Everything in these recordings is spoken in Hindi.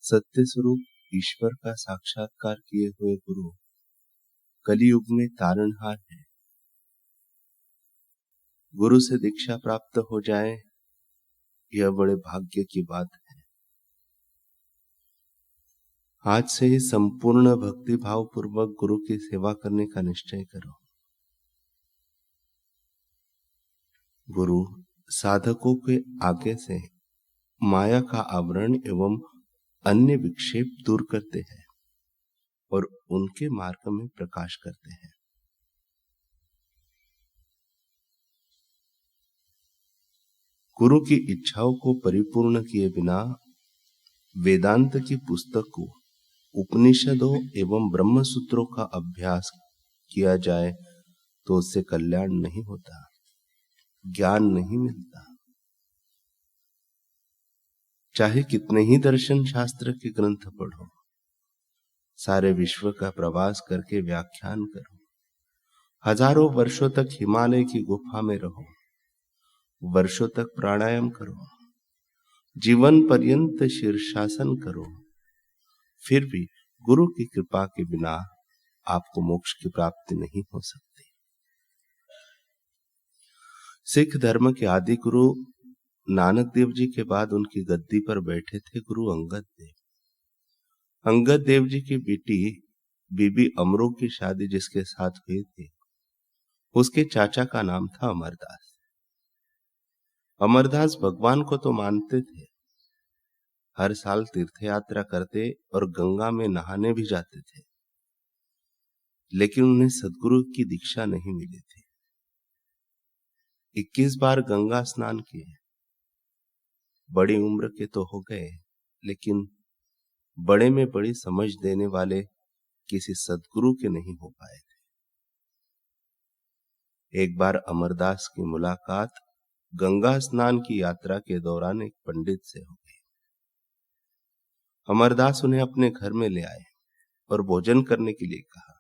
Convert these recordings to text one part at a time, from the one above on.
सत्य स्वरूप ईश्वर का साक्षात्कार किए हुए गुरु कलियुग में तारणहार है। गुरु से दीक्षा प्राप्त हो जाए यह बड़े भाग्य की बात है। आज से ही संपूर्ण भक्ति भाव पूर्वक गुरु की सेवा करने का निश्चय करो। गुरु साधकों के आगे से माया का आवरण एवं अन्य विक्षेप दूर करते हैं और उनके मार्ग में प्रकाश करते हैं। गुरु की इच्छाओं को परिपूर्ण किए बिना वेदांत की पुस्तक को, उपनिषदों एवं ब्रह्म सूत्रों का अभ्यास किया जाए तो उससे कल्याण नहीं होता, ज्ञान नहीं मिलता। चाहे कितने ही दर्शन शास्त्र के ग्रंथ पढ़ो, सारे विश्व का प्रवास करके व्याख्यान करो, हजारों वर्षों तक हिमालय की गुफा में रहो, वर्षों तक प्राणायाम करो, जीवन पर्यंत शीर्षासन करो, फिर भी गुरु की कृपा के बिना आपको मोक्ष की प्राप्ति नहीं हो सकती। सिख धर्म के आदि गुरु नानक देव जी के बाद उनकी गद्दी पर बैठे थे गुरु अंगद देव। अंगद देव जी की बेटी बीबी अमरो की शादी जिसके साथ हुई थी, उसके चाचा का नाम था अमरदास। अमरदास भगवान को तो मानते थे, हर साल तीर्थ यात्रा करते और गंगा में नहाने भी जाते थे, लेकिन उन्हें सद्गुरु की दीक्षा नहीं मिली थी। 21 बार गंगा स्नान किए, बड़ी उम्र के तो हो गए, लेकिन बड़े में बड़ी समझ देने वाले किसी सद्गुरु के नहीं हो पाए थे। एक बार अमरदास की मुलाकात गंगा स्नान की यात्रा के दौरान एक पंडित से हो गई। अमरदास उन्हें अपने घर में ले आए और भोजन करने के लिए कहा।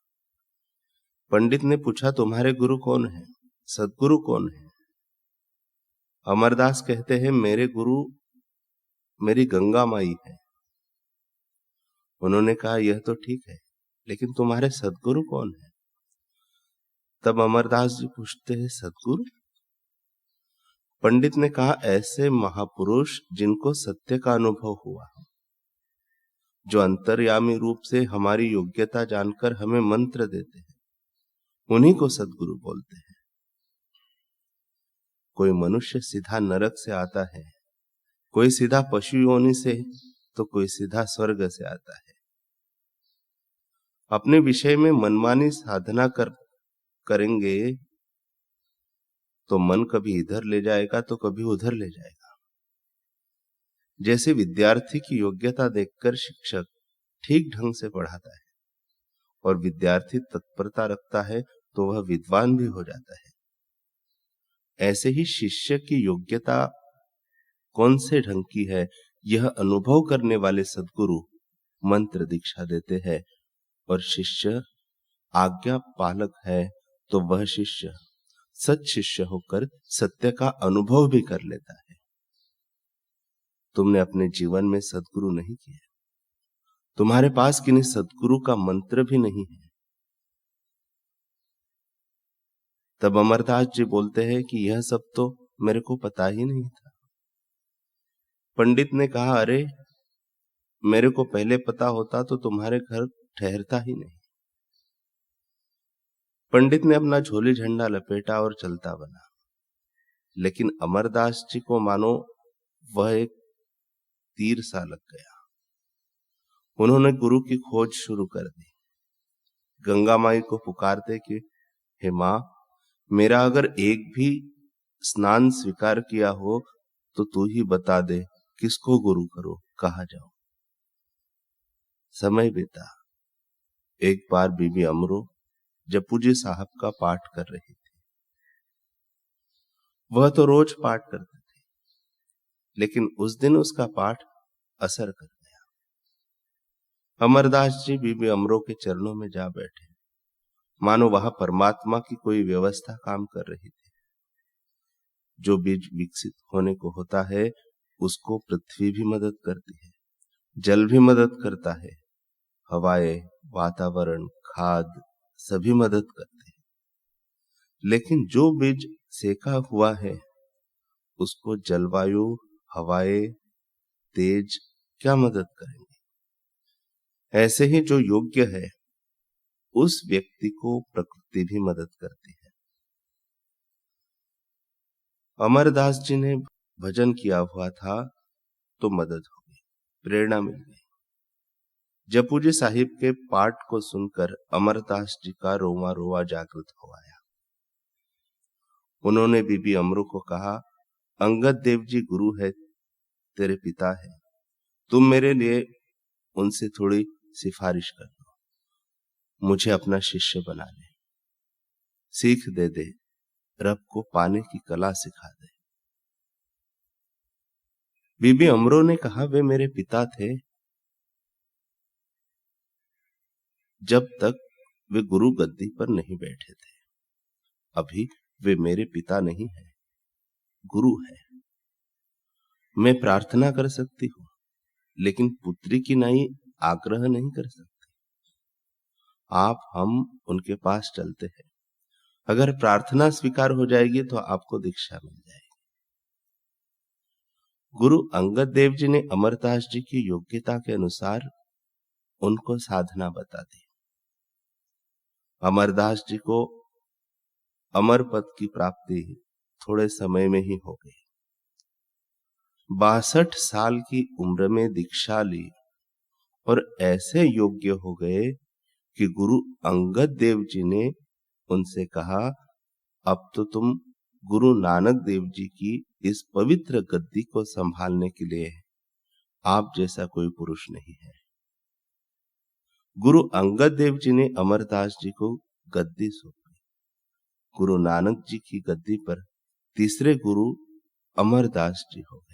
पंडित ने पूछा, तुम्हारे गुरु कौन है, सद्गुरु कौन है? अमरदास कहते हैं, मेरे गुरु मेरी गंगा माई है। उन्होंने कहा, यह तो ठीक है, लेकिन तुम्हारे सद्गुरु कौन है? तब अमरदास जी पूछते हैं, सद्गुरु? पंडित ने कहा, ऐसे महापुरुष जिनको सत्य का अनुभव हुआ, जो अंतर्यामी रूप से हमारी योग्यता जानकर हमें मंत्र देते हैं, उन्हीं को सद्गुरु बोलते हैं। कोई मनुष्य सीधा नरक से आता है, कोई सीधा पशु योनि से, तो कोई सीधा स्वर्ग से आता है। अपने विषय में मनमानी साधना करेंगे तो मन कभी इधर ले जाएगा तो कभी उधर ले जाएगा। जैसे विद्यार्थी की योग्यता देखकर शिक्षक ठीक ढंग से पढ़ाता है और विद्यार्थी तत्परता रखता है तो वह विद्वान भी हो जाता है, ऐसे ही शिष्य की योग्यता कौन से ढंग की है, यह अनुभव करने वाले सद्गुरु मंत्र दीक्षा देते हैं और शिष्य आज्ञा पालक है तो वह शिष्य सच शिष्य होकर सत्य का अनुभव भी कर लेता है। तुमने अपने जीवन में सद्गुरु नहीं किए, तुम्हारे पास किन्हीं सद्गुरु का मंत्र भी नहीं है। तब अमरदास जी बोलते हैं कि यह सब तो मेरे को पता ही नहीं था। पंडित ने कहा, अरे मेरे को पहले पता होता तो तुम्हारे घर ठहरता ही नहीं। पंडित ने अपना झोली झंडा लपेटा और चलता बना, लेकिन अमरदास जी को मानो वह एक तीर सा लग गया। उन्होंने गुरु की खोज शुरू कर दी। गंगा माई को पुकारते कि हे मां, मेरा अगर एक भी स्नान स्वीकार किया हो तो तू ही बता दे, किसको गुरु करो, कहा जाओ। समय बीता। एक बार बीबी अमरो जप्पू जी साहब का पाठ कर रही थी। वह तो रोज पाठ करते थे, लेकिन उस दिन उसका पाठ असर कर गया। अमरदास जी बीबी अमरो के चरणों में जा बैठे, मानो वहां परमात्मा की कोई व्यवस्था काम कर रही थी। जो बीज विकसित होने को होता है उसको पृथ्वी भी मदद करती है, जल भी मदद करता है, हवाएं, वातावरण, खाद सभी मदद करते हैं। लेकिन जो बीज सेका हुआ है उसको जलवायु, हवाएं, तेज क्या मदद करेंगे। ऐसे ही जो योग्य है उस व्यक्ति को प्रकृति भी मदद करती है। अमरदास जी ने भजन किया हुआ था तो मदद हो गई, प्रेरणा मिल गई। जपू जी साहिब के पाठ को सुनकर अमरदास जी का रोवा रोवा जागृत हो आया। उन्होंने बीबी अमरू को कहा, अंगद देव जी गुरु है, तेरे पिता है, तुम मेरे लिए उनसे थोड़ी सिफारिश कर दो, मुझे अपना शिष्य बना ले, सीख दे दे, रब को पाने की कला सिखा दे। बीबी अमरो ने कहा, वे मेरे पिता थे जब तक वे गुरु गद्दी पर नहीं बैठे थे, अभी वे मेरे पिता नहीं है, गुरु है। मैं प्रार्थना कर सकती हूं लेकिन पुत्री की नाई आग्रह नहीं कर सकती। आप हम उनके पास चलते हैं, अगर प्रार्थना स्वीकार हो जाएगी तो आपको दीक्षा मिल जाएगी। गुरु अंगद देव जी ने अमरदास जी की योग्यता के अनुसार उनको साधना बता दी। अमरदास जी को अमर पद की प्राप्ति थोड़े समय में ही हो गई। 62 साल की उम्र में दीक्षा ली और ऐसे योग्य हो गए कि गुरु अंगद देव जी ने उनसे कहा, अब तो तुम गुरु नानक देव जी की इस पवित्र गद्दी को संभालने के लिए आप जैसा कोई पुरुष नहीं है। गुरु अंगद देव जी ने अमरदास जी को गद्दी सौंपी। गुरु नानक जी की गद्दी पर तीसरे गुरु अमरदास जी हो गए।